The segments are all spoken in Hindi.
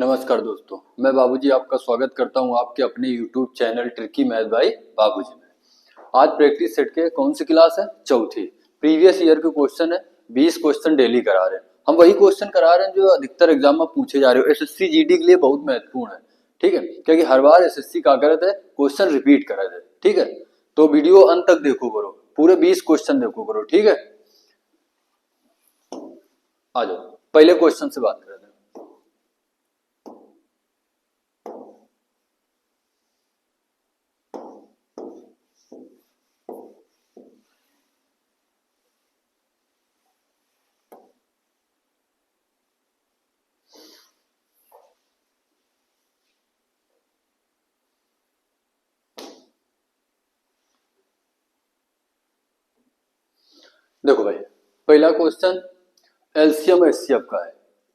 नमस्कार दोस्तों, मैं बाबूजी आपका स्वागत करता हूं आपके अपने YouTube channel tricky math bye बाबूजी में। आज प्रैक्टिस सेट के कौन सी क्लास है? चौथी। प्रीवियस ईयर के क्वेश्चन है, 20 क्वेश्चन डेली करा रहे हैं। हम वही क्वेश्चन करा रहे हैं जो अधिकतर एग्जाम में पूछे जा रहे हो। एसएससी जीडी के लिए बहुत महत्वपूर्ण है, ठीक है, क्योंकि हर बार एसएससी क्या करते हैं, क्वेश्चन रिपीट करा थे, ठीक है। तो वीडियो अंत तक देखो करो, पूरे 20 क्वेश्चन देखो करो, ठीक है। आ जाओ, पहले क्वेश्चन से बात करते हैं। देखो भाई, पहला क्वेश्चन एलसीएम एचसीएफ का है,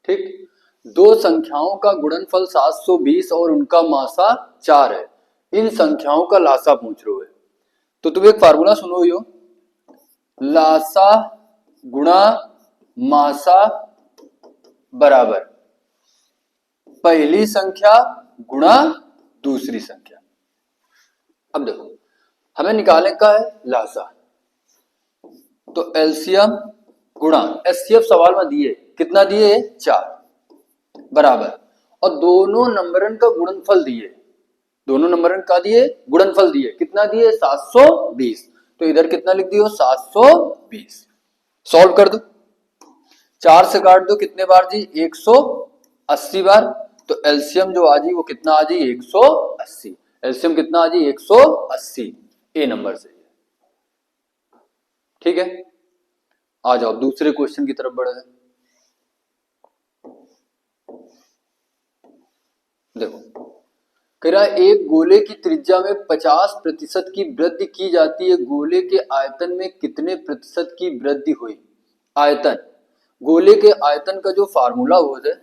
ठीक। दो संख्याओं का गुणनफल 720 और उनका मासा 4 है। इन संख्याओं का लासा पूछ रहे हो। तो तुम एक फार्मूला सुनो यो, लासा गुणा मासा बराबर पहली संख्या गुणा दूसरी संख्या। अब देखो, हमें निकालने का है लासा, तो एलसीएम गुणा एचसीएफ सवाल में दिए, कितना दिए? 4 बराबर, और दोनों नंबरन का गुणनफल दिए, दोनों नंबरन का दिए गुणनफल दिए, कितना दिए? 720। तो इधर कितना लिख दियो? 720। सॉल्व कर दो, 4 से काट दो, कितने बार जी? 180 बार। तो एलसीएम जो आ जी वो कितना आ जी? 180। एलसीएम कितना आ जी? 180 ए नंबर से, ठीक है। आ जाओ दूसरे क्वेश्चन की तरफ बढ़े। देखो, कह रहा है एक गोले की त्रिज्या में 50% की वृद्धि की जाती है, गोले के आयतन में कितने प्रतिशत की वृद्धि हुई? आयतन, गोले के आयतन का जो फार्मूला होता है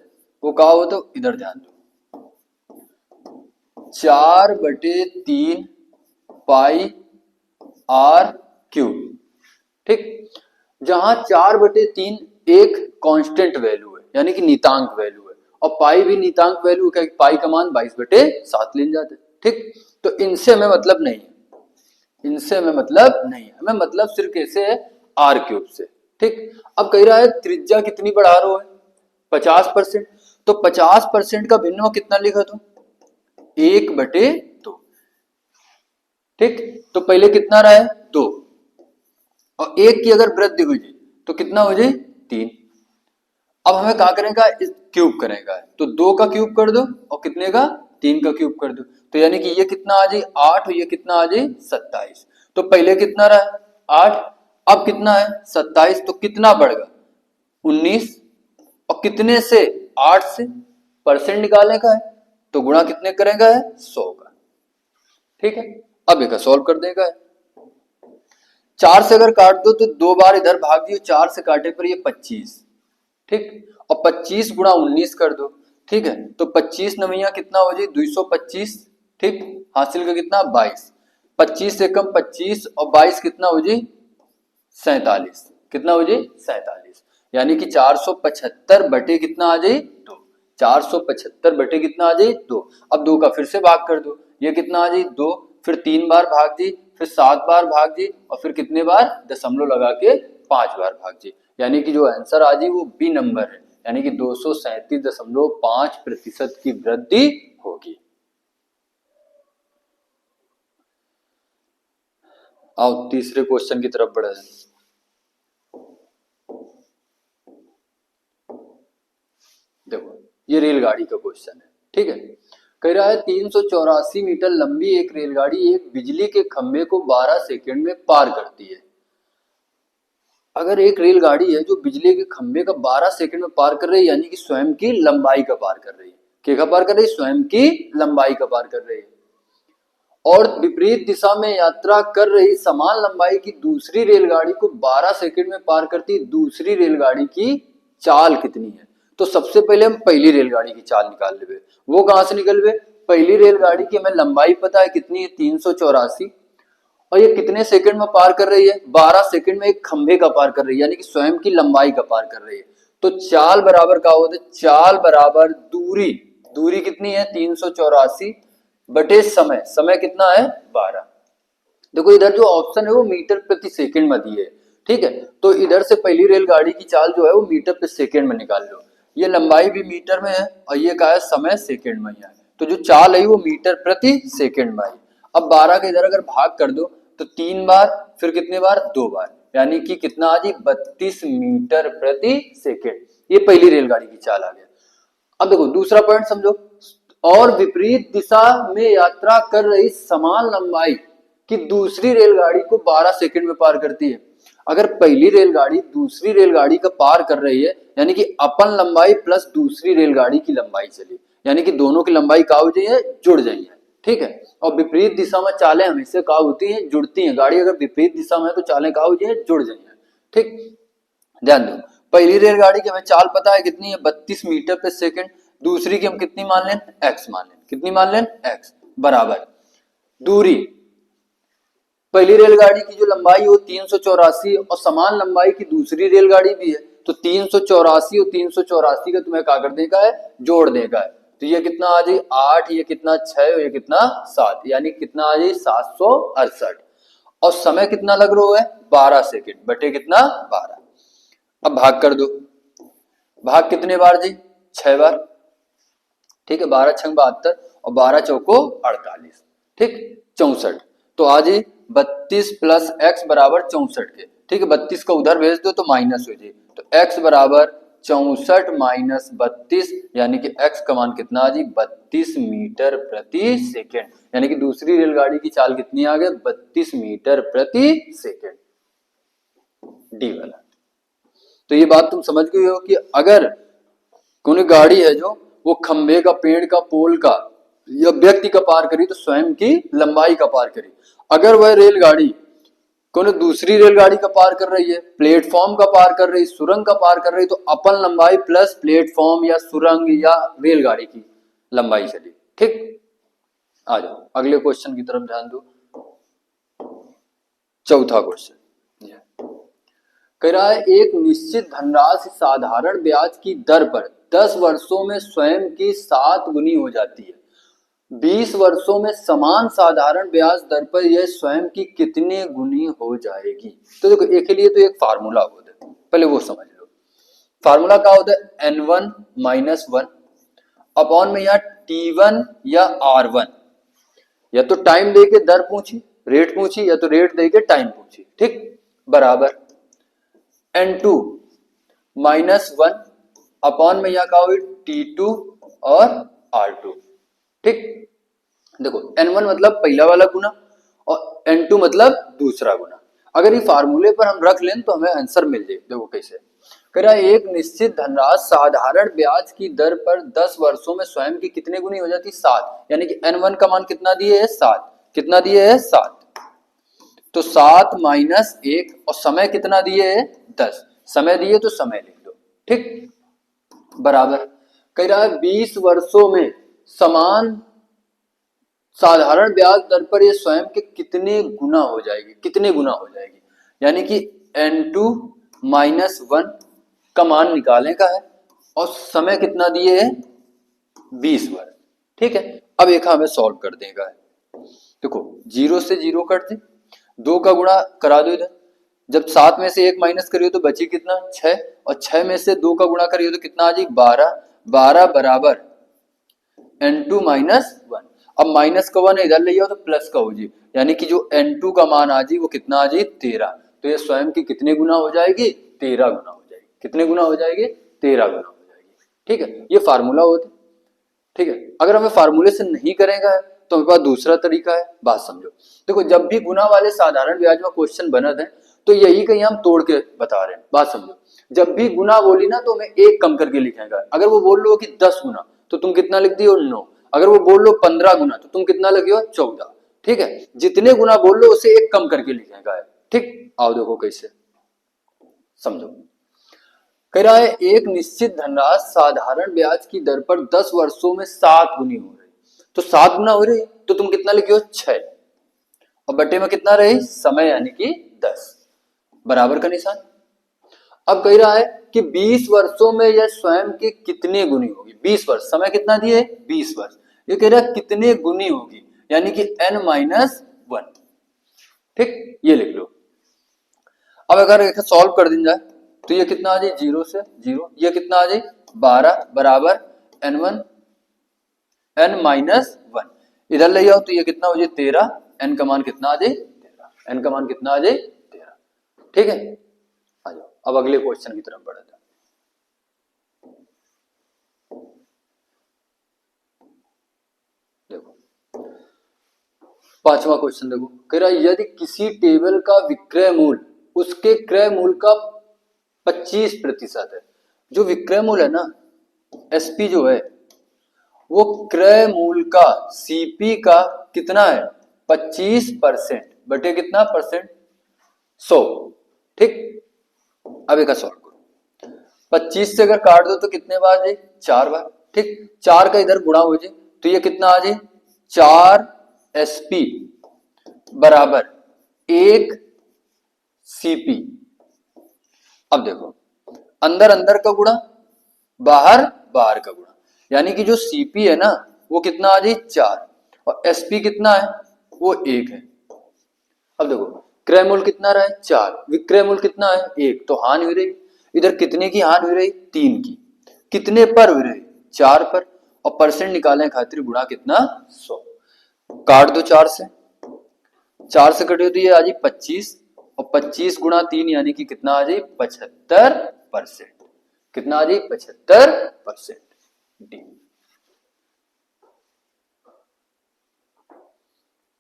वो क्या होता है? इधर ध्यान दो, 4/3 पाई आर क्यूब, ठीक। जहां 4/3 एक कांस्टेंट वैल्यू है, यानी कि नितांक वैल्यू है, और पाई भी नितांक वैल्यू है, पाई का मान 22/7 ले जाते, ठीक। तो इनसे हमें मतलब नहीं है, इनसे हमें मतलब नहीं है, हमें मतलब सिर्फ कैसे है? आर क्यूब से, ठीक। अब कह रहा है त्रिज्या कितनी बढ़ा रहा है? 50%। तो 50% का भिन्न कितना लिखा तुम? 1/2, ठीक। तो पहले कितना रहा है? 2, और 1 की अगर वृद्धि हुई तो कितना हो जाए? 3। अब हमें क्या करेगा? इस क्यूब करेगा, तो 2 का क्यूब कर दो, और कितने का? 3 का क्यूब कर दो। तो यानी कि ये कितना आ जाए? 8, और ये कितना आ जाए? 27। तो पहले कितना रहा? 8, अब कितना है? 27। तो कितना बढ़ेगा? 19, और कितने से? 8 से। परसेंट निकालने का है, तो गुणा कितने करेगा? 100 का, ठीक है। अब एक सॉल्व कर देगा। 4 से अगर काट दो तो 2 बार इधर भाग दियो, 4 से काटे पर ये 25, ठीक। और 25 गुणा 19 कर दो, ठीक है। तो 25 नवैया कितना हो जाए? 225, ठीक। हासिल का कितना? 22। 25 से कम 25, और 22 कितना हो जाए? 47। कितना हो जाए? 47। यानी कि 475 बटे कितना आ जाए? 2। 475 बटे कितना आ जाए? 2। अब 2 का फिर से भाग कर दो, ये कितना आ जाए? 2। फिर 3 बार भाग जी, फिर 7 बार भाग जी, और फिर कितने बार? दशमलव लगा के 5 बार भाग जी। यानी कि जो आंसर आ जी वो बी नंबर है, यानी कि 237.5% की वृद्धि होगी। आओ तीसरे क्वेश्चन की तरफ बढ़े। देखो, ये रेलगाड़ी का क्वेश्चन है, ठीक है। कह रहा है 384 मीटर लंबी एक रेलगाड़ी एक बिजली के खंभे को 12 सेकंड में पार करती है। अगर एक रेलगाड़ी है जो बिजली के खंभे का 12 सेकंड में पार कर रही है, यानी कि स्वयं की लंबाई का पार कर रही है। क्या पार कर रही है? स्वयं की लंबाई का पार कर रही है। और विपरीत दिशा में यात्रा कर रही समान लंबाई की दूसरी रेलगाड़ी को 12 सेकंड में पार करती दूसरी रेलगाड़ी की चाल कितनी है? तो सबसे पहले हम पहली रेलगाड़ी की चाल निकाल लेंगे। वो कहां से निकलवे? पहली रेलगाड़ी की हमें लंबाई पता है कितनी है? 384, और ये कितने सेकंड में पार कर रही है? 12 सेकंड में एक खंभे का पार कर रही है, यानी कि स्वयं की लंबाई का पार कर रही है। तो चाल बराबर क्या होता है? चाल बराबर दूरी दूरी कितनी है 384 बटे समय, समय कितना है 12। देखो इधर जो ऑप्शन है वो मीटर प्रति सेकंड में दी है, ठीक है। तो इधर से पहली रेलगाड़ी की चाल जो है वो मीटर प्रति सेकंड में निकाल लो। ये लंबाई भी मीटर में है और ये क्या है समय सेकंड में ही है, तो जो चाल है वो मीटर प्रति सेकंड में है। अब 12 के इधर अगर भाग कर दो तो 3 बार, फिर कितने बार 2 बार, यानी कि कितना आ जी 32 मीटर प्रति सेकंड। ये पहली रेलगाड़ी की चाल आ गया। अब देखो दूसरा पॉइंट समझो, और विपरीत दिशा में यात्रा कर रही समान लंबाई कि दूसरी रेलगाड़ी को 12 सेकंड में पार करती है। अगर पहली रेलगाड़ी दूसरी रेलगाड़ी का पार कर रही है यानी कि अपन लंबाई प्लस दूसरी रेलगाड़ी की लंबाई चली, यानी कि दोनों की लंबाई क्या हो जाइए जुड़ जाइए, ठीक है। और विपरीत दिशा में चालें हमेशा क्या होती हैं जुड़ती हैं। गाड़ी अगर विपरीत दिशा में है तो चालें क्या हो जाइए जुड़ जाइए, ठीक। ध्यान दो पहली रेलगाड़ी की हमें चाल पता है कितनी है 32 मीटर प्रति सेकंड, दूसरी की हम कितनी मान लें x मान लें, कितनी मान लें x बराबर दूरी पहली रेलगाड़ी की जो लंबाई हो 384 और समान लंबाई की दूसरी रेलगाड़ी भी है, तो 384 और 384 का तुम्हें क्या कर देगा है जोड़ देगा है। तो ये कितना आ जाए 8, ये कितना 6 और ये कितना 7, यानी कितना आ जाए 768। और समय कितना लग रहा है 12 सेकंड बटे कितना 12। अब भाग कर दो, भाग कितने बार जी 6 बार, ठीक है। 12 छंग 72 और 12 चौको 48, ठीक 64। तो आज 32 प्लस x बराबर 64 के, ठीक है। 32 को उधर भेज दो तो माइनस हो जाए, तो x बराबर 64 माइनस 32, यानी कि x का मान कितना आ जी 32 मीटर प्रति सेकेंड, यानी कि दूसरी रेलगाड़ी की चाल कितनी आ गई 32 मीटर प्रति सेकेंड, डी वाला। तो ये बात तुम समझ गए हो कि अगर कोई गाड़ी है जो वो खंबे का, पेड़ का, पोल का या व्यक्ति का पार करी तो स्वयं की लंबाई का पार करी। अगर वह रेलगाड़ी कोई दूसरी रेलगाड़ी का पार कर रही है, प्लेटफॉर्म का पार कर रही, सुरंग का पार कर रही, तो अपन लंबाई प्लस प्लेटफॉर्म या सुरंग या रेलगाड़ी की लंबाई चली, ठीक। आ जाओ अगले क्वेश्चन की तरफ ध्यान दो। चौथा क्वेश्चन कह रहा है एक निश्चित धनराशि साधारण ब्याज की दर पर 10 वर्षों में स्वयं की 7 गुनी हो जाती है। 20 वर्षों में समान साधारण ब्याज दर पर यह स्वयं की कितने गुनी हो जाएगी। तो देखो एक के लिए तो एक फार्मूला होता है, पहले वो समझ लो। फार्मूला क्या होता है n1 माइनस 1 अपॉन में या t1 या r1, या तो टाइम दे के दर पूछी रेट पूछी, या तो रेट दे के टाइम पूछी, ठीक बराबर n2 माइनस 1 अपॉन में यहां क्या हुई t2 और r2, ठीक। देखो n1 मतलब पहला वाला गुना और n2 मतलब दूसरा गुना। अगर ये फार्मूले पर हम रख लें तो हमें आंसर मिल जाए। देखो कैसे कह रहा है एक निश्चित धनराशि साधारण ब्याज की दर पर 10 वर्षों में स्वयं की कितने गुनी हो जाती 7, यानी कि n1 का मान कितना दिए है 7, कितना दिए है 7, तो 7 माइनस 1 और समय कितना दिए है 10, समय दिए तो समय लिख दो, ठीक बराबर कह रहा है 20 वर्षों में समान साधारण ब्याज दर पर ये स्वयं के कितने गुना हो जाएगी, कितने गुना हो जाएगी, यानी कि n2 माइनस 1 का मान निकालने का है और समय कितना दिए है 20 वर्ष, ठीक है। अब एक हमें सॉल्व कर देगा है। देखो 0 से 0 कट दे, 2 का गुणा करा दो इधर, जब 7 में से 1 माइनस करियो तो बची कितना 6, और 6 में से 2 का गुणा करियो तो कितना आ जाएगी 12, 12 बराबर n2 माइनस 1। अब माइनस का 1 इधर ले जाओ तो प्लस का हो जाए, यानी कि जो n2 का मान आ जाए वो कितना आ जाए 13। तो ये स्वयं की कितने गुना हो जाएगी 13 गुना हो जाएगी, कितने गुना हो जाएगी 13 गुना हो जाएगी, ठीक है। ये फार्मूला होता है, ठीक है। अगर हमें फार्मूले से नहीं करेगा तो हमारे पास दूसरा तरीका है, बात समझो। देखो जब भी गुना वाले साधारण ब्याज में क्वेश्चन बनत है तो यही कहीं हम तोड़ के बता रहे हैं, बात समझो। जब भी गुना बोली ना तो हमें एक कम करके लिखेगा। अगर वो बोल लो कि 10 गुना तो तुम कितना लिख दियो 9, अगर वो बोल लो 15 गुना तो तुम कितना लिखियो 14, ठीक है। जितने गुना बोल लो उसे एक कम करके लिखेगा है, ठीक। आओ देखो कैसे समझो। कह रहा है एक निश्चित धनराशि साधारण ब्याज की दर पर 10 वर्षों में 7 गुनी हो रही, तो 7 गुना हो रही तो तुम कितना लिखियो 6, और बटे में कितना रही समय यानी कि 10 बराबर का निशान। अब कह रहा है कि 20 वर्षों में यह स्वयं के कितने गुनी होगी। 20 वर्ष, समय कितना दिए 20 वर्ष, ये कह रहा है कितने गुनी होगी, यानी कि n-1। ठीक, ये लिख लो। अब अगर इसे सॉल्व कर दी जाए तो ये कितना आ जाए 0 से 0, ये कितना आ जाए 12 बराबर n1 n-1। इधर ले जाओ तो ये कितना हो जाए 13, n का मान कितना आ जाए 13, n का मान कितना आ जाए 13। ठीक है, आ जाओ अब अगले क्वेश्चन की तरफ बढ़ते हैं। देखो पांचवा क्वेश्चन देखो, कह रहा है यदि किसी टेबल का विक्रय मूल्य उसके क्रय मूल्य का 25% है। जो विक्रय मूल्य है ना एसपी जो है वो क्रय मूल्य का सीपी का कितना है 25% बटे कितना परसेंट 100। ठीक, अब एक सॉल्व करो। 25 से अगर काट दो तो कितने बार जाए 4 बार। ठीक, 4 का इधर गुणा हो जाए तो ये कितना आ जाए 4 एसपी बराबर 1 सीपी। अब देखो अंदर अंदर का गुणा बाहर बाहर का गुणा, यानी कि जो सीपी है ना वो कितना आ जाए 4 और एसपी कितना है वो 1 है। अब देखो क्रय मूल्य कितना रहा है 4, विक्रय मूल्य कितना है 1, तो हानि हुई रही। इधर कितने की हानि हुई रही 3 की, कितने पर हुई रही 4 पर, और परसेंट निकालने खातिर गुणा कितना 100। काट दो 4 से, 4 से कटे तो ये आ जाए 25 और 25 गुणा 3 यानी कि कितना आ जाए 75%। कितना आ जाए 75%। डी।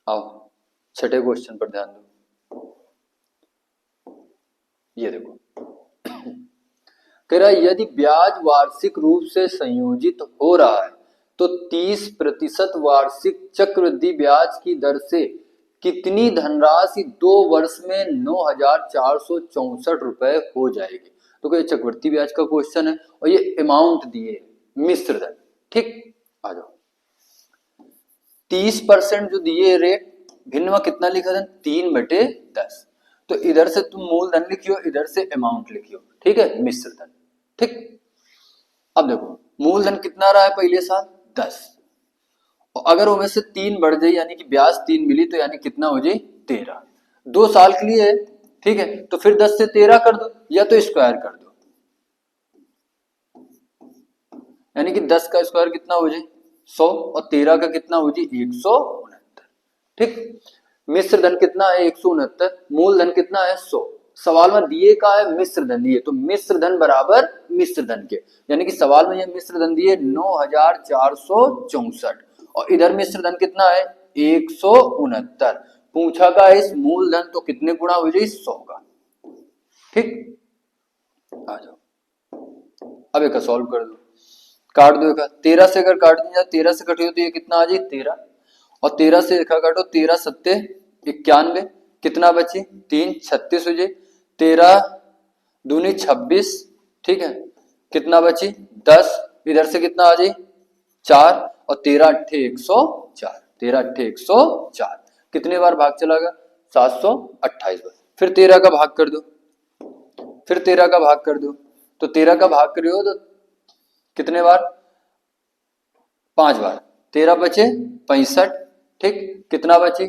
आओ छठे क्वेश्चन पर ध्यान दो। ये देखो कह रहा है यदि ब्याज वार्षिक रूप से संयोजित हो रहा है तो 30% वार्षिक चक्रवृद्धि ब्याज की दर से कितनी धनराशि 2 वर्ष में 9,464 रुपए हो जाएगी। तो कोई चक्रवृद्धि ब्याज का क्वेश्चन है और ये अमाउंट दिए मिश्र धन। ठीक, आ जाओ 30% जो दिए रेट भिन्न में कितना लिखा था 3/10। तो इधर से तुम मूलधन लिखियो, इधर से अमाउंट लिखियो। ठीक है, मिश्र धन। ठीक, अब देखो मूलधन कितना रहा है पहले साल 10 और अगर उनमें से 3 बढ़ जाए यानी कि ब्याज 3 मिली तो यानी कितना हो जाए 13। 2 साल के लिए है। ठीक है, तो फिर 10 से 13 कर दो या तो स्क्वायर कर दो, यानी कि 10 का स्क्वायर कितना हो जाए 100 और 13 का कितना हो जाए 169। ठीक, मिश्र धन कितना है 169, मूलधन कितना है 100। सवाल में दिए का है मिश्र धन दिए, तो मिश्र धन बराबर मिश्र धन के, यानी कि सवाल में ये मिश्र धन दिए 9,464 और इधर मिश्र धन कितना है 169। पूछा का इस मूलधन तो कितने गुणा हो जाए 100 का। ठीक, आ जाओ अब एक सॉल्व कर दो, काट दो। 13 से अगर काट दिया 13 से कटे तो ये कितना आ जाए 13 और 13 से रेखा काटो 13 सत्ते 91, कितना बची 3 36 हो जाए, 13 दूनी 26। ठीक है, कितना बची 10, इधर से कितना आ जाए 4 और 13 अट्ठे 104, 13 अट्ठे 104। कितने बार भाग चला गया 728 बार। फिर 13 का भाग कर दो, फिर 13 का भाग कर दो, तो 13 का भाग करियो तो कितने बार 5 बार, 13 बचे 65। ठीक, कितना बची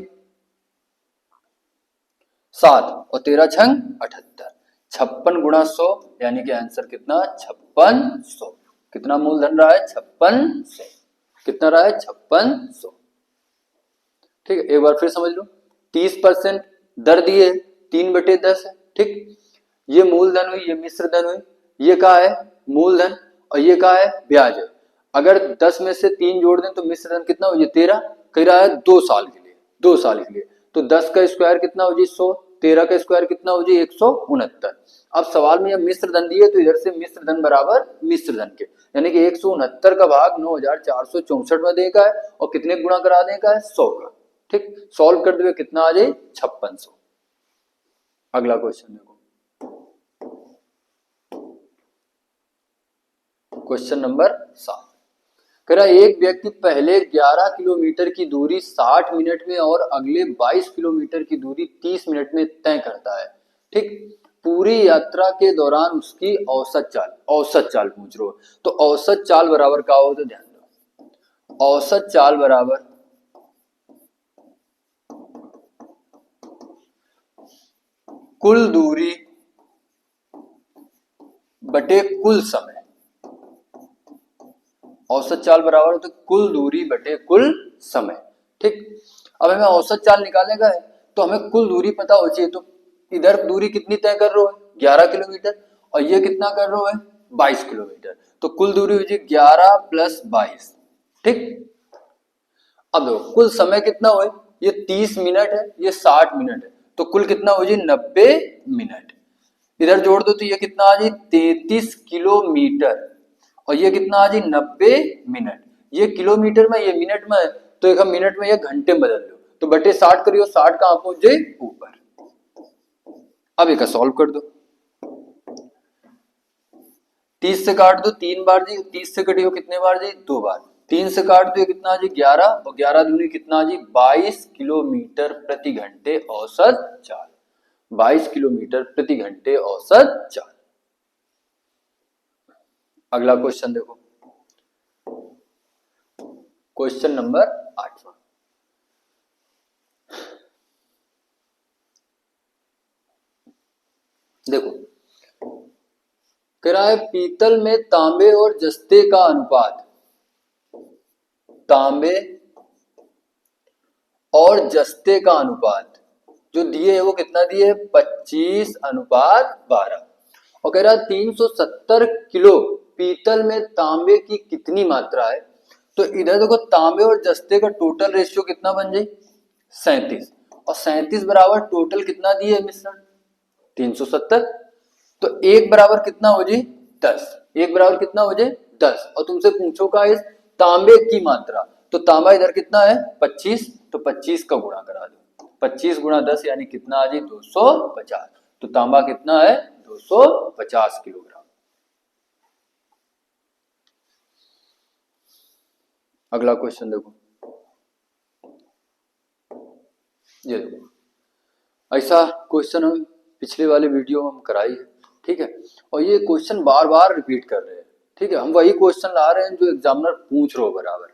7 और 13 छंग 78, 56 गुणा 100 यानी कि आंसर कितना 5600। कितना मूलधन रहा है 5600। कितना रहा है 5600। ठीक है, एक बार फिर समझ लो 30% दर दिए 3/10 है। ठीक, ये मूलधन हुई, ये मिश्र धन हुई, ये क्या है मूलधन और ये क्या है ब्याज है। अगर 10 में से 3 जोड़ दें तो मिश्र धन कितना हो जाए 13, कह रहा है 2 साल के लिए, 2 साल के लिए। तो 10 का स्क्वायर कितना हो जाए 100, 13 का स्क्वायर कितना हो जाए 169। अब सवाल में जब मिश्र धन दिए तो इधर से मिश्र धन बराबर मिश्र धन के, यानी कि 169 का भाग 9,464 में देगा है और कितने गुणा करा देगा है 100 का। ठीक, सॉल्व कर दे कितना आ जाए 5600। अगला क्वेश्चन देखो, क्वेश्चन नंबर 7 कह रहा एक व्यक्ति पहले 11 किलोमीटर की दूरी 60 मिनट में और अगले 22 किलोमीटर की दूरी 30 मिनट में तय करता है। ठीक, पूरी यात्रा के दौरान उसकी औसत चाल पूछ रहे हो, तो औसत चाल बराबर क्या हो, तो ध्यान दो, औसत चाल बराबर कुल दूरी बटे कुल समय। औसत चाल बराबर होता है कुल दूरी बटे कुल समय। ठीक, अब हमें औसत चाल निकालने का है तो हमें कुल दूरी पता हो चाहिए। तो इधर दूरी कितनी तय कर रहे हो, 11 किलोमीटर, और ये कितना कर रहे हो, 22 किलोमीटर। तो कुल दूरी हो जाएगी 11 प्लस 22। ठीक, अब देखो कुल समय कितना हुआ, ये 30 मिनट है, ये 60 मिनट है, तो कुल कितना हो जाए 90 मिनट। इधर जोड़ दो तो ये कितना आ जाए 33 किलोमीटर, और ये कितना आ जाए 90 मिनट। ये किलोमीटर में, ये मिनट में, तो एक हम मिनट में, ये घंटे में बदल लो, तो बटे 60 करियो, 60 कहां पहुंच जाए, ऊपर। अब एक सॉल्व कर दो, 30 से काट दो 3 बार जी, 30 से कटियो कितने बार जी, 2 बार। 3 से काट दो कितना जी 11, और 11 दूनी कितना जी 22 किलोमीटर प्रति घंटे औसत चाल। 22 किलोमीटर प्रति घंटे औसत चाल। अगला क्वेश्चन देखो, क्वेश्चन नंबर 8। देखो कह रहा है पीतल में तांबे और जस्ते का अनुपात, तांबे और जस्ते का अनुपात जो दिए है वो कितना दिए है, 25:12। और कह रहा है 370 किलो पीतल में तांबे की कितनी मात्रा है। तो इधर देखो तांबे और जस्ते का टोटल रेशियो कितना बन जाए, 37, और 37 बराबर टोटल कितना दिए है मिश्रण, 370। तो एक बराबर कितना हो जाए 10, एक बराबर कितना हो जाए 10, और तुमसे पूछो का इस तांबे की मात्रा, तो तांबा इधर कितना है 25, तो 25 का गुणा करा दो, 25 गुणा 10 यानी कितना आ जाए 250। तो तांबा कितना है 250 किलोग्राम। अगला क्वेश्चन देखो, ये देखो ऐसा क्वेश्चन हम पिछले वाले वीडियो में हम कराई है, ठीक है, और ये क्वेश्चन बार बार रिपीट कर रहे हैं। ठीक है, हम वही क्वेश्चन ला रहे हैं जो एग्जामिनर पूछ रहे हो, बराबर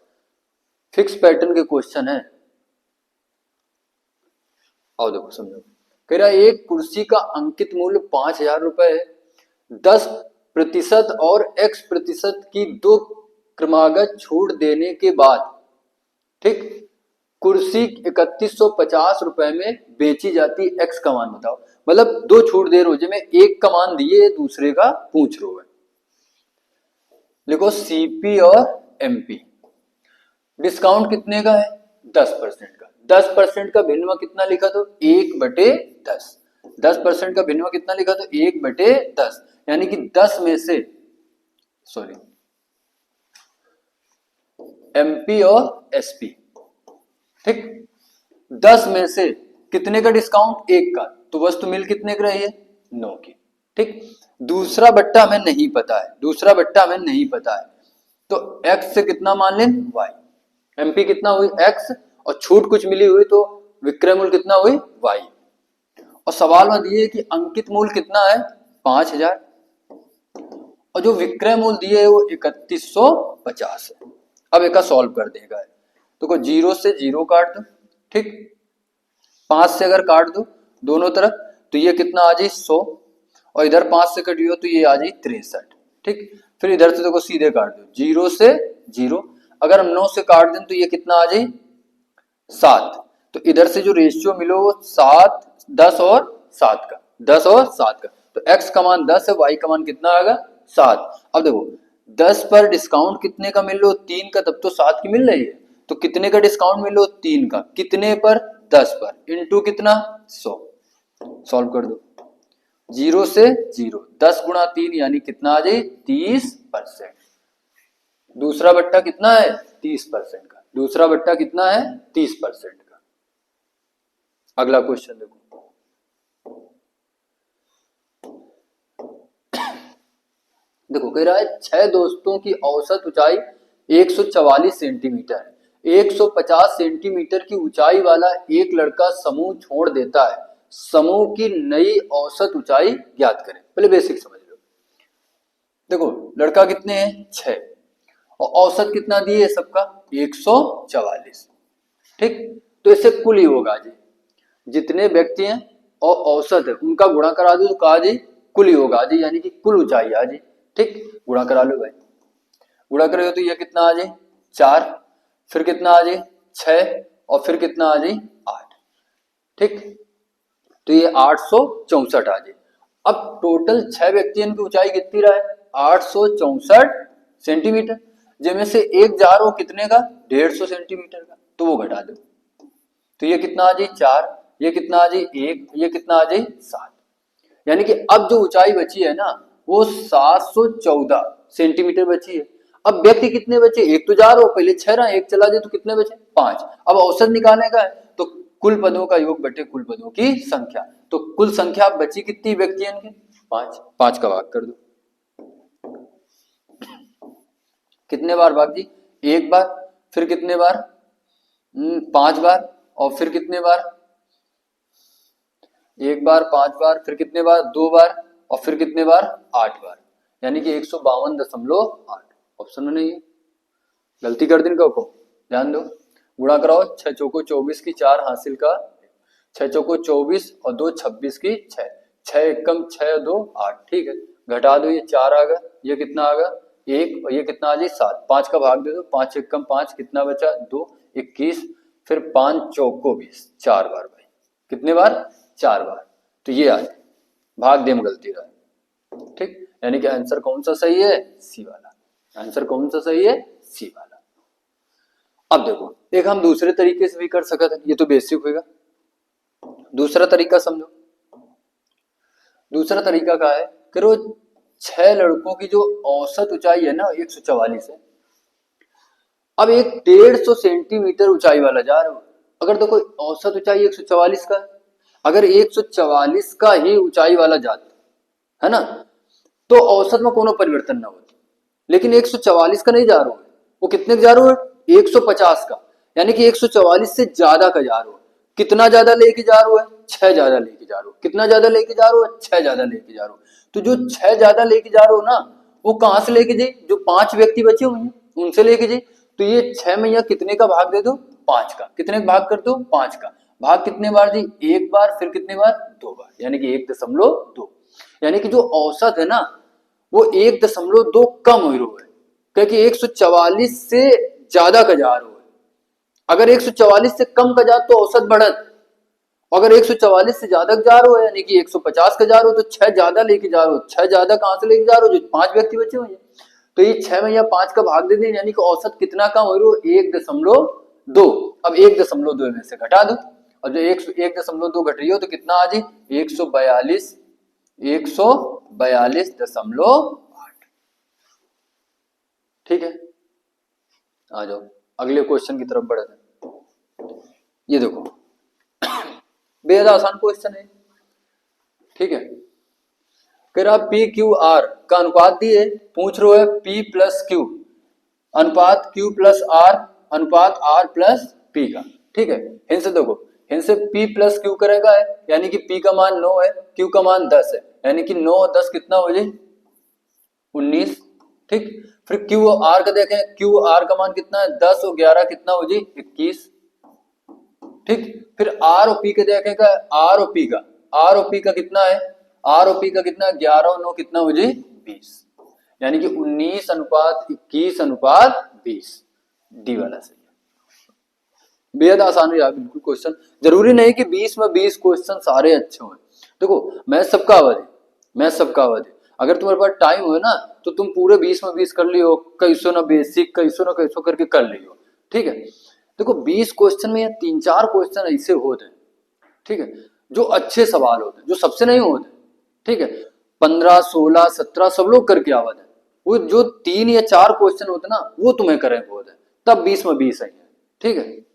फिक्स पैटर्न के क्वेश्चन है। आओ देखो समझो, कह रहा है एक कुर्सी का अंकित मूल्य 5,000 रुपए है, 10% और x% की दो क्रमागत छूट देने के बाद, ठीक, कुर्सी 3150 रुपए में बेची जाती, एक्स का मान बताओ। मतलब दो छूट दे रोजे में, एक का मान दिए दूसरे का पूछ रहे हो। देखो सीपी और एमपी, डिस्काउंट कितने का है 10% का, 10% का भिन्नवा कितना लिखा तो 1/10, 10% का भिन्नवा कितना लिखा तो 1/10, यानी कि 10 में से, सॉरी एमपी और एसपी, ठीक, 10 में से कितने का डिस्काउंट, 1 का, तो वस्तु मिल कितने की रही है 9 की। ठीक, दूसरा बट्टा हमें नहीं पता है, दूसरा बट्टा हमें नहीं पता है, तो x से कितना मान लें y, एमपी कितना हुई x, और छूट कुछ मिली हुई तो विक्रय मूल्य कितना हुई y, और सवाल में दिए कि अंकित मूल्य कितना है 5,000, और जो विक्रय मूल्य दिए है वो 3150 है। अब एक सॉल्व कर देगा, तो 0 से 0 काट दो, ठीक, 5 से अगर काट दो दोनों तरफ तो ये कितना आ जाए 100, और इधर 5 से कटियो तो ये आ जाए 63, ठीक। फिर इधर से देखो सीधे काट दो, 0 से 0, अगर हम 9 से काट दें तो ये कितना आ जाए 7, तो इधर से जो रेशियो मिलो वो 7, 10 और 7 का, 10 और 7 का, तो x का मान 10 है, y का मान कितना आएगा 7। अब देखो 10 पर डिस्काउंट कितने का मिल लो 3 का, तब तो 7 की मिल रही है, तो कितने का डिस्काउंट मिल लो 3 का, कितने पर 10 पर, इंटू कितना 100, सॉल्व कर दो, 0 से 0, 10 गुणा 3 यानी कितना आ जाए 30%। दूसरा बट्टा कितना है 30% का, दूसरा बट्टा कितना है 30% का। अगला क्वेश्चन देखो, देखो कह रहा है 6 दोस्तों की औसत ऊंचाई 144 सेंटीमीटर है, 150 सेंटीमीटर की ऊंचाई वाला एक लड़का समूह छोड़ देता है, समूह की नई औसत ऊंचाई ज्ञात करें। पहले बेसिक समझ लो। देखो लड़का कितने हैं 6 और औसत कितना दिए सबका 144। ठीक, तो इससे कुल योग आ जाए, जितने व्यक्ति हैं और औसत है उनका गुणा करा दो तो कहा जाए कुल योग आ जाए, यानी कि कुल ऊंचाई आ जाए। ठीक, गुणा करा लो भाई, गुणा करोगे तो ये कितना आ जाए 4, फिर कितना आ जाए 6 और फिर कितना आ जाए 8। ठीक, तो ये 864 आ जाए। अब टोटल 6 व्यक्तियों की ऊंचाई कितनी रहा है 864 सेंटीमीटर, जिनमें से एक जा रहा हो कितने का 150 सेंटीमीटर का, तो वो घटा दो। तो ये कितना आ जाए 4, ये कितना आ जाए 1, ये कितना आ जाए 7, यानी कि अब जो ऊंचाई बची है ना वो 714 सेंटीमीटर बची है। अब व्यक्ति कितने बचे, एक तो जा रहा हो, पहले 6 रहा, एक चला जाए तो कितने बचे 5। अब औसत निकालने का है तो कुल पदों का योग बटे कुल पदों की संख्या, तो कुल संख्या बची कितनी व्यक्तियों की 5, 5 का भाग कर दो। कितने बार भाग जी, एक बार, फिर कितने बार 5 बार, और फिर कितने बार एक बार 5 बार, फिर कितने बार 2 बार, और फिर कितने बार 8 बार, यानी कि 152.8। ऑप्शन में नहीं है, गलती कर दिन को ध्यान दो। गुणा कराओ 6 चौको 24 की 4 हासिल का 6 चौको 24 और 2 26 की 6, 6 एकम 6 2 8। ठीक है, घटा दो, ये 4 आ गया, ये कितना आ गया 1 और ये कितना आ जाए 7, 5 का भाग दे दो, 5 एकम 5 कितना बचा 2 21, फिर 5 चौको 20, 4 बार भाई, कितने बार 4 बार, तो ये आ जाए भाग दे में गलती रहा है। ठीक, यानी कि आंसर कौन सा सही है सी वाला, आंसर कौन सा सही है सी वाला। अब देखो एक हम दूसरे तरीके से भी कर सकते हैं, ये तो बेसिक होगा, दूसरा तरीका समझो। दूसरा तरीका क्या है, करो 6 लड़कों की जो औसत ऊंचाई है ना 144 है, अब एक 150 सेंटीमीटर ऊंचाई वाला जा रहा हो। अगर देखो औसत ऊंचाई 144 का है, अगर 144 का ही ऊंचाई वाला जाता है ना तो औसत में कोनो परिवर्तन ना होता, लेकिन 144 का नहीं जा रहा है, वो कितने का जा रहा है 150 का, यानी कि 144 से ज्यादा का जा रहा है। कितना ज्यादा लेके जा रहा है 6 ज्यादा लेके जा रहा हो, कितना ज्यादा लेके जा रहा है 6 ज्यादा लेके जा रहा हो। तो जो 6 ज्यादा लेके जा रहा हो ना वो कहां से लेके जाए, जो 5 व्यक्ति बचे हुए हैं उनसे लेके जाए। तो ये 6 में यह कितने का भाग दे दो 5 का, कितने का भाग कर दो 5 का, भाग कितने बार जी एक बार, फिर कितने बार 2 बार, यानी कि 1.2, यानी कि जो औसत है ना वो 1.2 कम हो रहा है, क्योंकि 144 से ज्यादा का जा रहा है। अगर 144 से कम का जा तो औसत बढ़त, अगर 144 से ज्यादा जा रहा हो यानी कि 150 का जा रहा हो तो 6 ज्यादा लेके जा रहा हो, 6 ज्यादा कहां से लेके जा रहा हो जो 5 व्यक्ति बचे हुए हैं, तो ये 6 में या 5 का भाग दे दें, यानी कि औसत कितना कम हो रहा है 1.2। अब 1.2 में से घटा दो, और जो 1.2 घट रही हो तो कितना आ जाए 142, 142.8। ठीक है, आ जाओ अगले क्वेश्चन की तरफ बढ़ते हैं। ये देखो बेहद आसान क्वेश्चन है। ठीक है, कह रहा पी क्यू आर का अनुपात दिए, पूछ रहे है पी प्लस क्यू अनुपात क्यू प्लस आर अनुपात आर प्लस पी का। ठीक है, इनसे देखो, इनसे पी प्लस क्यू करेगा है, यानी कि पी का मान 9 है, क्यू का मान 10 है, यानी कि 9 और 10 कितना हो जाए 19। ठीक, फिर क्यू आर का देखें, क्यू आर का मान कितना है 10 और 11 कितना हो जाए 21। ठीक, फिर आर और पी के देखेगा, आर और पी का, आर और पी का कितना है, आर और पी का कितना 11 और 9 कितना हो जाए 20, यानी कि 19 अनुपात 21 अनुपात 20, डी वाला सही है। बेहद आसान है बिल्कुल क्वेश्चन, जरूरी नहीं कि 20 में 20 क्वेश्चन सारे अच्छे हों। देखो मैं सबका अवध है, मैं सबका अवध है, अगर तुम्हारे पास टाइम हो ना तो तुम पूरे 20 में 20 कर लियो, कैसो ना बेसिक कैसो ना कैसो करके कर लियो। ठीक है, देखो 20 क्वेश्चन में 3-4 क्वेश्चन ऐसे होते हैं, ठीक है, जो अच्छे सवाल होते हैं, जो सबसे नहीं होते। ठीक है, 15 16 17 सब लोग करके आवत है, वो जो 3 या 4 क्वेश्चन होते ना वो तुम्हें करेंगे होते, तब 20 में 20 है। ठीक है,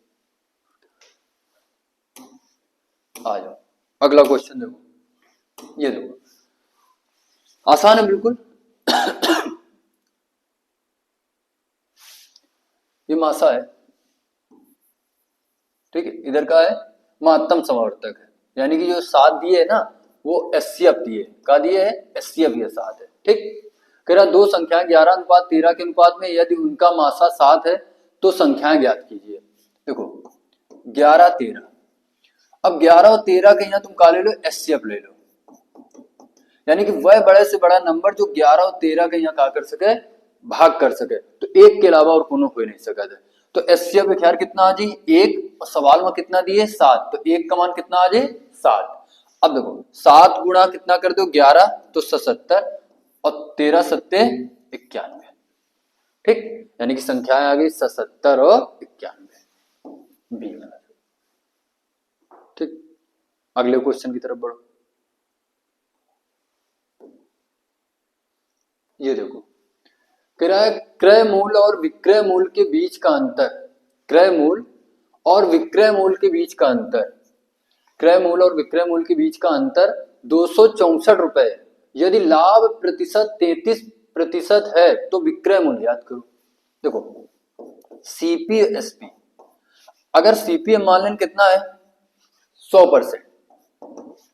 आ जाओ अगला क्वेश्चन देखो, ये देखो आसान है बिल्कुल। ये मासा है, ठीक है, इधर का है महत्तम समवर्तक है, यानी कि जो 7 दिए है ना वो एचसीएफ दिए, का दिए है एचसीएफ, ये 7 है। ठीक, कह रहा दो संख्याएं 11:13 के अनुपात में यदि उनका मासा 7 है तो संख्याएं ज्ञात कीजिए। देखो 11-13, अब 11 और 13 के यहाँ तुम का ले लो एचसीएफ ले लो, यानी कि वह बड़े से बड़ा नंबर जो 11 और 13 के यहाँ का कर सके, भाग कर सके, तो एक के अलावा और कोनो हो नहीं सका था। तो एचसीएफ में ख्याल कितना आ जाए 1, और सवाल में कितना दिए 7, तो 1 का मान कितना आ जाए 7। अब देखो 7 गुणा कितना कर दो 11 तो 77, और 13 सत्ते 91। ठीक, यानी कि संख्याएं आ गई 77 और 91, बी। ठीक, अगले क्वेश्चन की तरफ बढ़ो। ये देखो क्रय मूल्य और विक्रय मूल्य के बीच का अंतर, क्रय मूल्य और विक्रय मूल्य के बीच का अंतर, क्रय मूल्य और विक्रय मूल्य के बीच का अंतर 264 रुपए। यदि लाभ प्रतिशत 33% है तो विक्रय मूल्य याद करो। देखो सीपी एसपी, अगर सीपी मान लें कितना है 100%,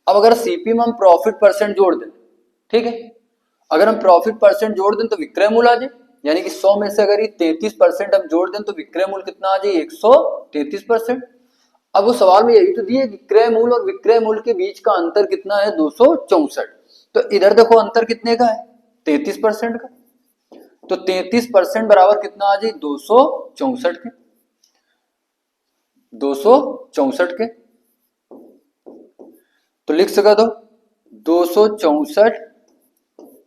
अब अगर सीपी में हम प्रॉफिट परसेंट जोड़ दें, ठीक है, अगर हम प्रॉफिट परसेंट जोड़ दें तो विक्रय मूल्य आ जाए, यानी कि 100 में से अगर ये 33% हम जोड़ दें तो विक्रय मूल्य कितना आ जाए 133%। अब वो सवाल में यही तो दिए कि क्रय मूल्य और विक्रय मूल्य के बीच का अंतर कितना है 264, तो इधर देखो अंतर कितने का है 33% का, तो 33% बराबर कितना आ जाए 264 के, 264 के, तो लिख सका दो 264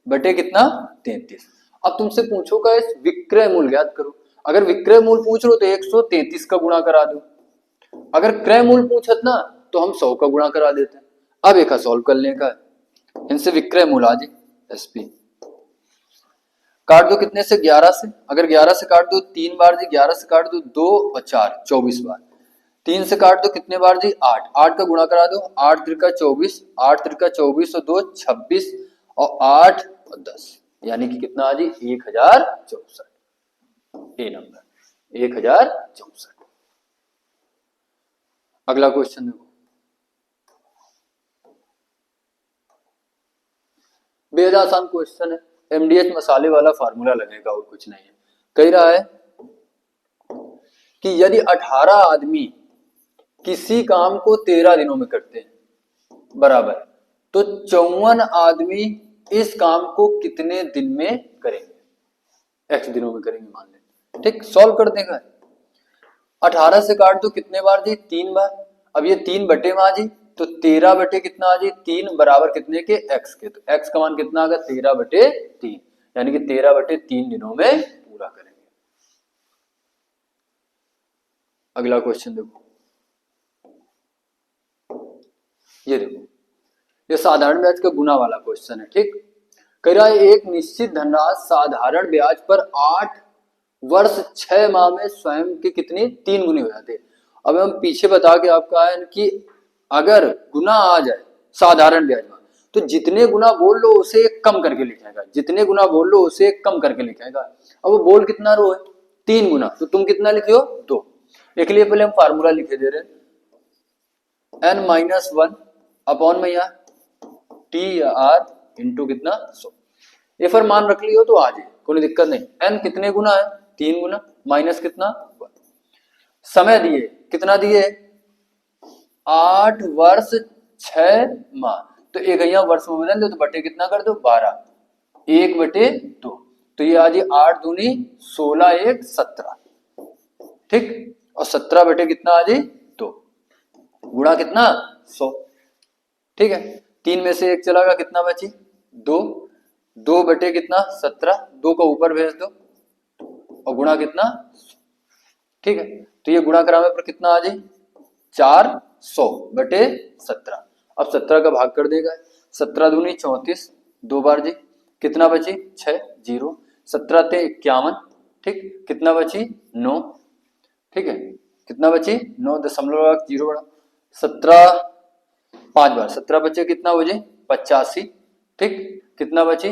बटे कितना 33। अब तुमसे पूछोगा इस विक्रय मूल्य याद करो, अगर विक्रय मूल्य पूछ लो तो 133 का गुणा करा दो, अगर क्रय मूल्य पूछत ना तो हम 100 का गुणा करा देते हैं। अब एक सॉल्व कर लेने का, इनसे विक्रय मूल्य आ जाए एसपी, काट दो कितने से 11 से, अगर 11 से काट दो 3 बार जी, 11 से काट दो 2 और 4 24 बार, 3 से काट दो कितने बार जी 8, 8 का गुणा करा दो 8 त्रिका 24, 8 त्रिका 24 और 2 26 और 8 और 10, यानी कि कितना आ जी 1064, ए नंबर 1064। अगला क्वेश्चन देखो, बेहद आसान क्वेश्चन है, एमडीएच मसाले वाला फार्मूला लगेगा और कुछ नहीं है। कह रहा है कि यदि 18 आदमी किसी काम को 13 दिनों में करते हैं बराबर, तो 54 आदमी इस काम को कितने दिन में करेंगे, एक्स दिनों में करेंगे मान लें। ठीक, सॉल्व कर देगा, 18 से काट दो कितने बार जी 3 बार, अब ये 3 बटे में आ जी, तो 13 बटे कितना आ जी 3 बराबर कितने के एक्स के, तो एक्स का मान कितना आ गया 13 बटे 3, यानी कि 13 बटे 3 दिनों में पूरा करेंगे। अगला क्वेश्चन देखो, ये देखो ये साधारण ब्याज का गुना वाला क्वेश्चन है। ठीक, कह रहा है एक निश्चित धनराशि साधारण ब्याज पर 8 वर्ष 6 माह में स्वयं के कितने 3 गुने हो जाते। अब हम पीछे बता के आपका है कि अगर गुना आ जाए साधारण ब्याज में तो जितने गुना बोल लो उसे कम करके लिखेगा, जितने गुना बोल लो उसे कम करके लिखेगा। अब वो बोल कितना रो है 3 गुना, तो तुम कितना लिखे हो 2। एक लिए पहले हम फार्मूला लिखे दे रहे n-1 अपॉन में या टी आर इंटू कितना 100, ये फिर मान रख लियो तो आ जाए कोई दिक्कत नहीं। n कितने गुना है 3 गुना, माइनस कितना 1, समय दिए कितना दिए 8 वर्ष 6 माह, तो एक यहाँ वर्ष में बदल दो तो बटे कितना कर दो 12, 1 बटे 2, तो ये आ जाए 8 दूनी 16 1 17, ठीक, और 17 बटे कितना आ जाए 2, गुणा कितना 100, ठीक है, 3 में से 1 चला गया कितना बची 2, 2 बटे कितना 17, 2 को ऊपर भेज दो और गुणा कितना, ठीक है, तो ये गुणा कराने पर कितना आ जाए 400 बटे 17। अब 17 का भाग कर देगा, 17 दूनी 34, 2 बार जी कितना बची 6 0, 17 ते 51, ठीक, कितना बची 9, ठीक है, कितना बची 9.0 बड़ा, 17 5 बार 17 बचे कितना बचे 85, ठीक, कितना बची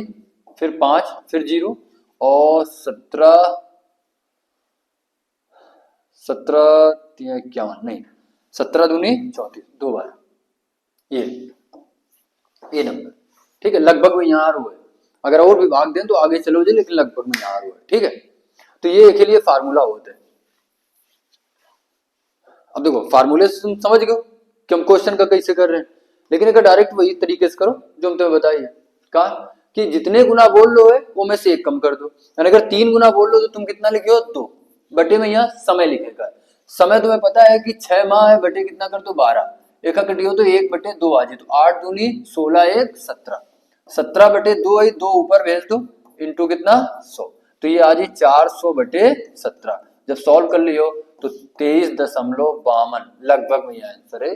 फिर 5 फिर 0 और 17 17 51 नहीं 17 दूनी 34, 2 बार ये नंबर, ठीक है, लगभग में यहाँ हुआ है। अगर और भी भाग दें तो आगे चलो जी, लेकिन लगभग में यहाँ हुआ है, ठीक है। तो ये के लिए फार्मूला होता है। अब देखो फार्मूले से तुम समझ गए कि हम क्वेश्चन का कैसे कर रहे हैं, लेकिन अगर डायरेक्ट वही तरीके से करो जो हम तुम्हें बताइए, कहा कि जितने गुना बोल लो है वो में से एक कम कर दो। यानी अगर 3 गुना बोल लो तो तुम कितना लिखे हो, 2 बटे में यहाँ समय लिखेगा। समय तुम्हें पता है कि 6 माह है, बटे कितना कर दो 12, एक कटी हो तो 1/2 आ जाए, तो 8 दूनी 16, 1 17, 17/2 आई, 2 ऊपर भेज दो, इंटू कितना 100, तो ये आ जाए 400/17। जब सॉल्व कर लियो तो 23.52 लगभग में आंसर है,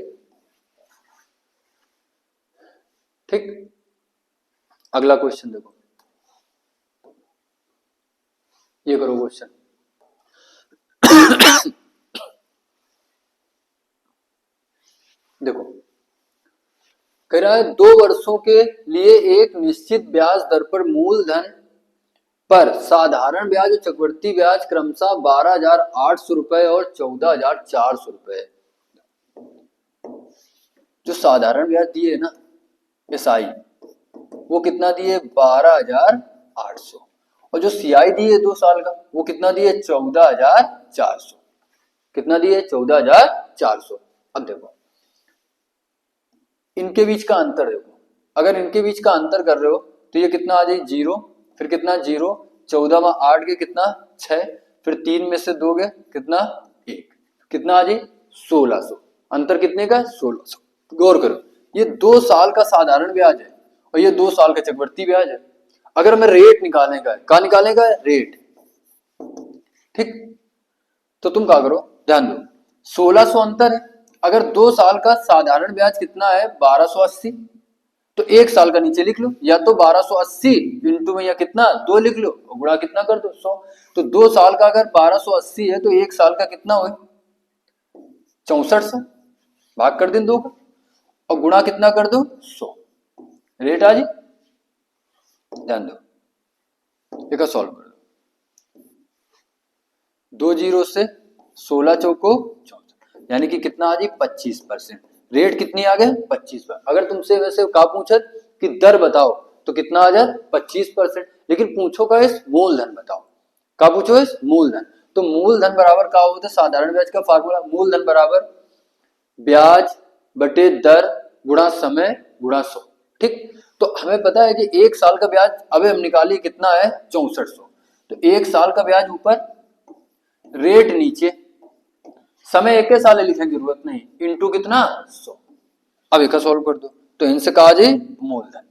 ठीक। अगला क्वेश्चन देखो, ये करो क्वेश्चन। देखो कह रहा है 2 वर्षों के लिए एक निश्चित ब्याज दर पर मूलधन पर साधारण ब्याज और चक्रवृद्धि ब्याज क्रमशः 12,800 रुपए और 14,400 रुपए। जो साधारण ब्याज दिए ना एसआई, वो कितना दिए 12,800, और जो सीआई दिए 2 साल का वो कितना दिए 14,400, कितना दिए 14,400। अब देखो इनके बीच का अंतर देखो, अगर इनके बीच का अंतर कर रहे हो तो ये कितना आ जाए 0, फिर कितना 0, 14 में 8 के कितना 6, फिर 3 में से 2 गए कितना 1, कितना आ जाए 1600। अंतर कितने का 1600। गौर करो ये 2 साल का साधारण ब्याज है और ये 2 साल का चक्रवृद्धि ब्याज है। अगर हमें रेट निकालने का है, कहा निकालने का है रेट, ठीक, तो तुम क्या करो ध्यान दो, 1600 अंतर है। अगर 2 साल का साधारण ब्याज कितना है 1280, तो 1 साल का नीचे लिख लो, या तो 1280 इंटू में या कितना 2 लिख लो और गुणा कितना कर दो 100। तो 2 साल का अगर 1280 है तो 1 साल का कितना हुआ 64 से भाग कर दें 2 का और गुणा कितना कर दो 100, रेट आ जी। ध्यान दो एक सॉल्व कर दो, 2 जीरो से 16 चौको 64, यानी कि कितना आ जी 25%। रेट कितनी आ गए 25%। अगर तुमसे वैसे का पूछे कि दर बताओ तो कितना आ जाए 25%, लेकिन पूछो का इस मूलधन बताओ, का पूछो इस मूलधन, तो मूलधन बराबर का होता है साधारण ब्याज का फार्मूला, मूलधन बराबर ब्याज बटे दर गुणा समय गुणा 100, ठीक। तो हमें पता है कि 1 साल का ब्याज अबे हम निकालिए कितना है 6400, तो 1 साल का ब्याज ऊपर, रेट नीचे, समय 1 साल लिखने की जरूरत नहीं, इंटू कितना 100। अब एक सॉल्व कर दो, तो इनसे कहा जाए मूलधन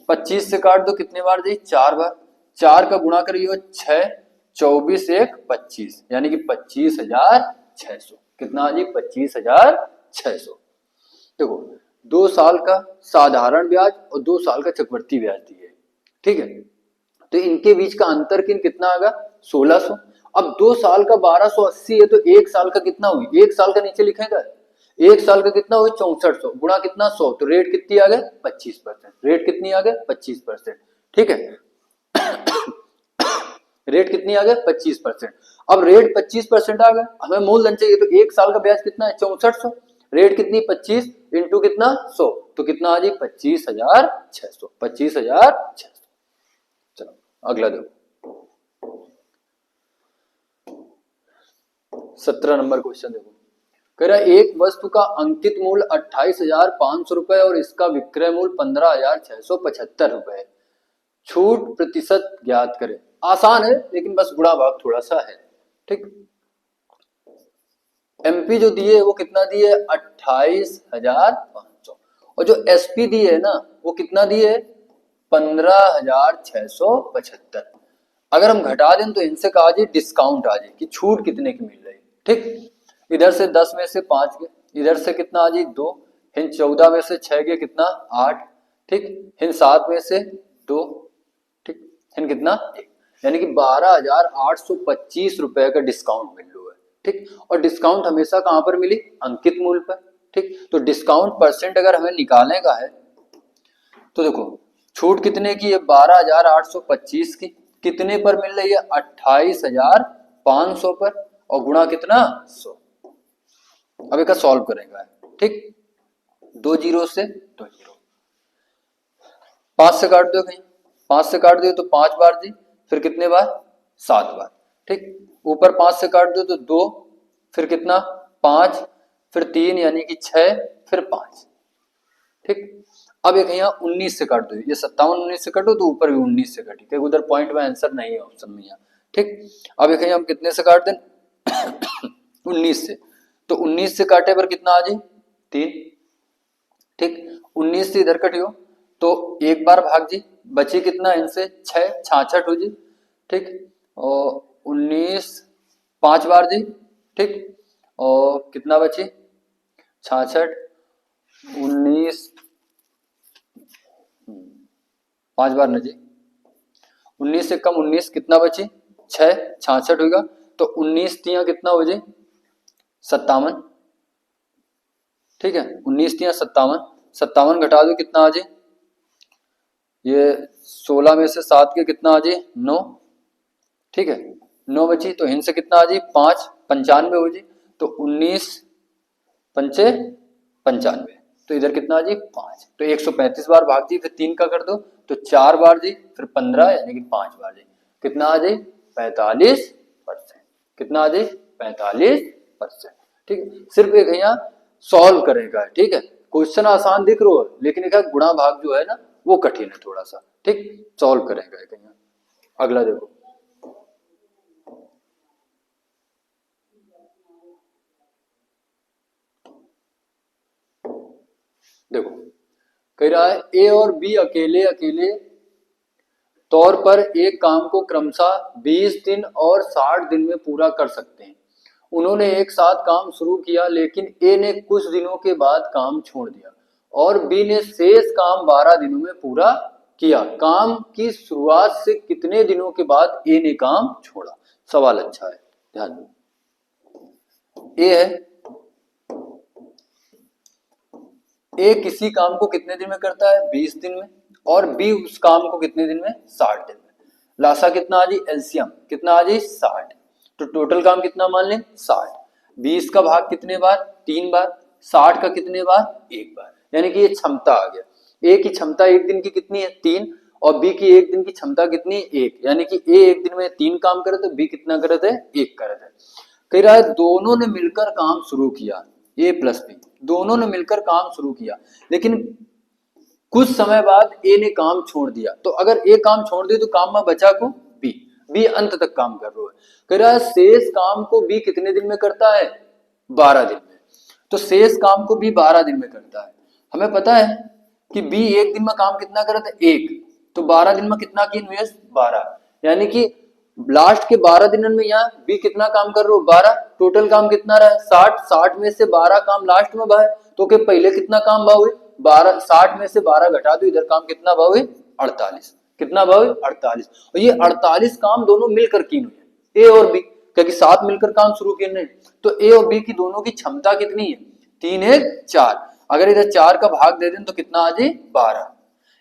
25 से काट दो कितने बार जाए 4 बार, 4 का गुणा करिए 6, 24 1 25, यानी कि 25,600, कितना आ जाए 25,600। देखो 2 साल का साधारण ब्याज और 2 साल का चक्रवृद्धि ब्याज दिए, ठीक है, तो इनके बीच का अंतर कितना आएगा 1600। अब 2 साल का 1280 है तो 1 साल का कितना हुई, 1 साल का नीचे लिखेगा, 1 साल का कितना हुई 6400 गुणा कितना 100, तो रेट कितनी आ गए 25%, रेट कितनी आ गए 25%, ठीक है। रेट कितनी आ गए 25%। अब रेट 25% आ गए, हमें मूलधन चाहिए, तो 1 साल का ब्याज कितना है 6400, रेट कितनी 25 इंटू कितना 100, तो कितना आ जाए 25,600, 25,600। चलो अगला देखो 17 नंबर क्वेश्चन देखो, कह रहा है एक वस्तु का अंकित मूल्य 28,500 रुपए और इसका विक्रय मूल्य 15,675 रुपए, छूट प्रतिशत ज्ञात करें। आसान है लेकिन बस गुणा भाग थोड़ा सा है, ठीक। एमपी जो दिए वो कितना दिए 28,500, और जो एसपी दिए है ना वो कितना दिए 15,675। अगर हम घटा दें तो इनसे कहा जाए डिस्काउंट आ जाए कि छूट कितने की मिल रही, ठीक। इधर से 10 में से 5 गए, इधर से कितना आ जाए 2, हिन 14 में से 6 गए कितना 8, ठीक, हिन 7 में से 2, ठीक, हिन कितना 1, यानी कि 12,825 रुपए का डिस्काउंट मिल रहा है, ठीक। और डिस्काउंट हमेशा कहां पर मिली अंकित मूल्य पर, ठीक। तो डिस्काउंट परसेंट अगर हमें निकालने का है तो देखो छूट कितने की है 12,825 की, कितने पर मिल रही है 28,500 पर, और गुणा कितना 100। अब इसका सॉल्व करेगा, ठीक। 2 जीरो से 2 जीरो, 5 से काट दो कहीं, 5 से काट दो तो 5 बार जी, फिर कितने बार 7 बार, ठीक। ऊपर 5 से काट दो तो 2, फिर कितना 5, फिर 3 यानी कि 6, फिर 5, ठीक। अब एक यहाँ 19 से काट दो, ये 57 19 से काटो तो ऊपर भी 19 से काटी, क्योंकि उधर पॉइंट में आंसर नहीं है ऑप्शन में यहाँ, ठीक। अब एक हम कितने से काट दें 19 से, तो 19 से काटे पर कितना आ जाए 3, ठीक। 19 से इधर कटियो तो एक बार भाग जी, बची कितना इनसे 6, 66 हो जी, ठीक। और 19 5 बार जी, ठीक। और कितना बची 66, 19 5 बार न जी, 19 से कम 19 कितना बची 6, 66 होगा, तो 19 तिया कितना हो जाए 57, ठीक है। 19 तिया 57, 57 घटा दो कितना आ जाए, ये 16 में से 7 के कितना आ जाए 9, ठीक है। 9 बची तो इनसे कितना आ जाए 5, 95 हो जाए, तो 19 पंचे 95, तो इधर कितना आ जाए 5, तो 135 बार भाग जी, फिर 3 का कर दो तो 4 बार जी, फिर 15 यानी कि 5 बार जी, कितना आ जाए 45%, कितना आ जाए 45%, ठीक है। सिर्फ एक यहाँ सॉल्व करेगा, ठीक है। क्वेश्चन आसान दिख रहा है लेकिन एक गुणा भाग जो है ना वो कठिन है थोड़ा सा, ठीक। सॉल्व करेगा एक यहाँ। अगला देखो, देखो कह रहा है ए और बी अकेले अकेले तौर पर एक काम को क्रमशः 20 दिन और 60 दिन में पूरा कर सकते हैं। उन्होंने एक साथ काम शुरू किया लेकिन ए ने कुछ दिनों के बाद काम छोड़ दिया और बी ने शेष काम 12 दिनों में पूरा किया। काम की शुरुआत से कितने दिनों के बाद ए ने काम छोड़ा? सवाल अच्छा है, ध्यान दो। ए है, ए किसी काम को कितने दिन में करता है 20 दिन में, और बी उस काम को कितने दिन में 60 दिन में। लासा कितना आ जाए, एलसीएम कितना आ जाए 60, तो टोटल काम कितना मान लें 60। 20 का भाग कितने बार 3 बार, 60 का कितने बार 1 बार, यानी कि ये क्षमता आ गया। ए की क्षमता एक दिन की कितनी है 3, और बी की एक दिन की क्षमता कितनी है 1, यानी कि ए एक दिन में 3 काम करे तो बी कितना करे थे 1 करे थे। कह रहा है दोनों ने मिलकर काम शुरू किया, ए प्लस बी दोनों ने मिलकर काम शुरू किया लेकिन कुछ समय बाद ए ने काम छोड़ दिया। तो अगर ए काम छोड़ दे तो काम में बचा को बी, बी अंत तक काम कर रहा है। कह रहा है शेष काम को बी कितने दिन में करता है 12 दिन में, तो शेष काम को बी 12 दिन में करता है। हमें पता है कि बी एक दिन में काम कितना कर रहा था 1, तो 12 दिन में कितना की इन्वेस्ट 12, यानी कि लास्ट के 12 दिनों में यहाँ बी कितना काम कर रहा हो 12, टोटल काम कितना रहा 60, 60 में से 12 काम लास्ट में भाई, तो के पहले कितना काम भाव हुए 12, 60 में से 12 घटा दो, इधर काम कितना भाव हुए 48, कितना भाव हुए 48, और ये 48 काम दोनों मिलकर की हुई है ए और बी, क्योंकि साथ मिलकर काम शुरू किए, तो ए और बी की दोनों की क्षमता कितनी है 3 1 4, अगर इधर 4 का भाग दे दें तो कितना आ जाए 12,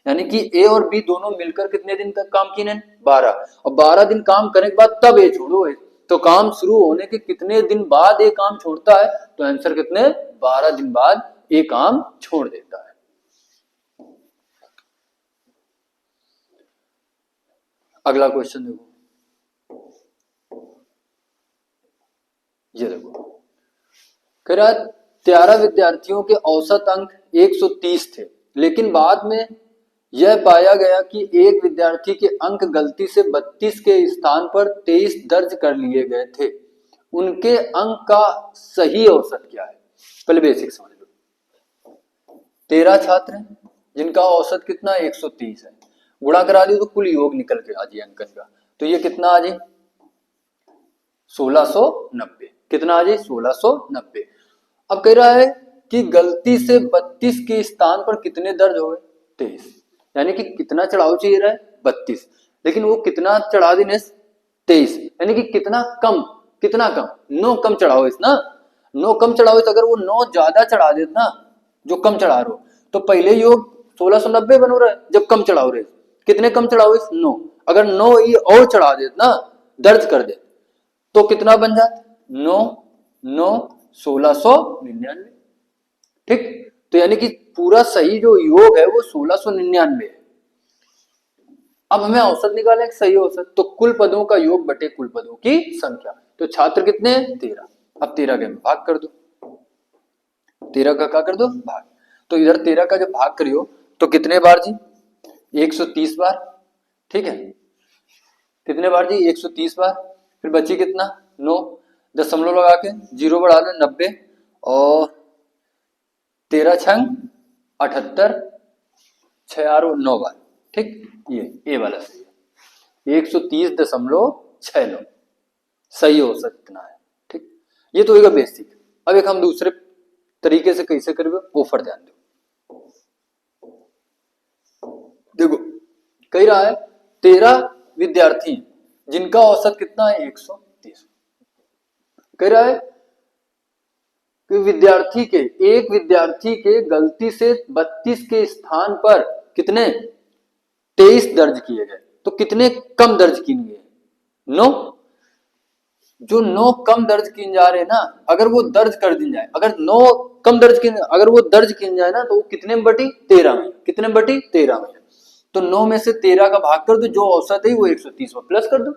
यानी कि ए और बी दोनों मिलकर कितने दिन तक काम किए 12, और 12 दिन काम करने के बाद तब ए छोड़ो है, तो काम शुरू होने के कितने दिन बाद ए काम छोड़ता है, तो आंसर कितने 12 दिन बाद ए काम छोड़ देता है। अगला क्वेश्चन देखो, ये देखो कह रहा 13 विद्यार्थियों के औसत अंक 130 थे, लेकिन बाद में यह पाया गया कि एक विद्यार्थी के अंक गलती से 32 के स्थान पर 23 दर्ज कर लिए गए थे। उनके अंक का सही औसत क्या है? पहले बेसिक समझ लो। 13 छात्र हैं जिनका औसत कितना 130 है, गुणा करा दी तो कुल योग निकल के आ जाए अंकन का, तो ये कितना आ जाए 1690, कितना आ जाए 1690। अब कह रहा है कि गलती से 32 के स्थान पर कितने दर्ज हो गए 23, यानी कि कितना चढ़ाव चाहिए रहा है 32, लेकिन वो कितना चढ़ा देने 23, यानी कि कितना कम 9 कम चढ़ाओ इस ना, 9 कम चढ़ाओ इस, अगर वो 9 ज्यादा चढ़ा देते ना जो कम चढ़ा रहे हो, तो पहले योग 1690 बनो रहा है, जब कम चढ़ाओ रहे कितने कम चढ़ाओ इस 9, अगर 9 ये और चढ़ा देते ना दर्ज कर दे तो कितना बन जाता 9 9 1699, ठीक। तो यानी कि पूरा सही जो योग है वो 1699 है। अब हमें औसत निकालना है, सही औसत, तो कुल पदों का योग बटे कुल पदों की संख्या। तो छात्र कितने हैं? 13। अब 13 के भाग कर दो, 13 का क्या कर दो? भाग। तो इधर 13 का जब भाग करियो तो कितने बार जी? 130 बार। ठीक है, कितने बार जी? 130 बार। फिर बची कितना? 9। दशमलव लगा के 0 बढ़ा लो, 90। और 13 छंग 78, 6 और 9 बार। ठीक, ये वाला सही है, 130.69 सही औसत इतना है। ठीक, ये तो होगा बेसिक। अब एक हम दूसरे तरीके से कैसे करेंगे, ऑफर ध्यान दो। देखो कह रहा है 13 विद्यार्थी जिनका औसत कितना है? 130। कह रहा है कि एक विद्यार्थी के गलती से 32 के स्थान पर कितने 23 दर्ज किए गए, तो कितने कम दर्ज किए गए? 9। जो 9 कम दर्ज किए जा रहे हैं ना, अगर वो दर्ज कर दी जाए, अगर 9 कम दर्ज किए, अगर वो दर्ज किए जाए ना, तो वो कितने में बटी? 13 में। कितने में बटी? 13 में। तो 9 में से 13 का भाग कर दो, जो औसत है वो 130 में प्लस कर दो।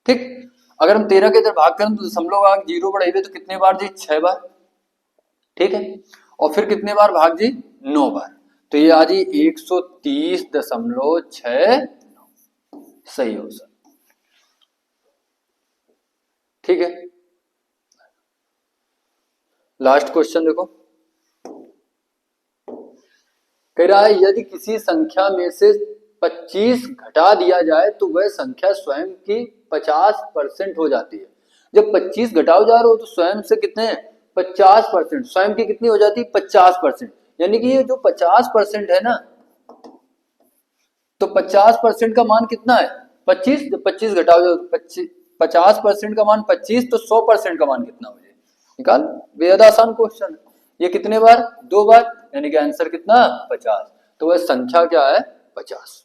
ठीक, अगर हम 13 के इधर भाग करें तो दशमलव आगे 0 बढ़ाइए तो कितने बार जी? 6 बार। ठीक है, और फिर कितने बार भाग जी? 9 बार। तो ये आ जी 130.6 सही औसत। ठीक है, लास्ट क्वेश्चन देखो, कह रहा है यदि किसी संख्या में से 25 घटा दिया जाए तो वह संख्या स्वयं की 50% हो जाती है। जब 25 घटाओ जा रहे हो तो स्वयं से कितने? 50%। स्वयं की कितनी हो जाती है? 50%। यानी कि ये जो 50% है ना, तो 50% का मान कितना है? 25। जब 25 घटाओ जाओ 50% का मान 25, तो 100% का मान कितना हो जाए? निकाल। बेहद आसान क्वेश्चन है। ये कितने बार? 2 बार, यानी कि आंसर कितना? 50। तो वह संख्या क्या है? 50।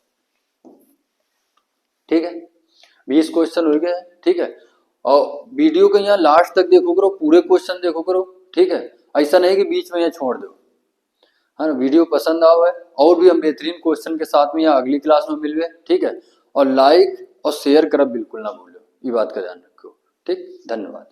ठीक है, 20 क्वेश्चन हो गए। ठीक है, और वीडियो को यहाँ लास्ट तक देखो करो, पूरे क्वेश्चन देखो करो। ठीक है, ऐसा नहीं कि बीच में यहाँ छोड़ दो। हाँ, वीडियो पसंद आओ है, और भी हम बेहतरीन क्वेश्चन के साथ में यहाँ अगली क्लास में मिलवे। ठीक है, और लाइक और शेयर करब बिल्कुल ना भूलो, ये बात का ध्यान रखो। ठीक, धन्यवाद।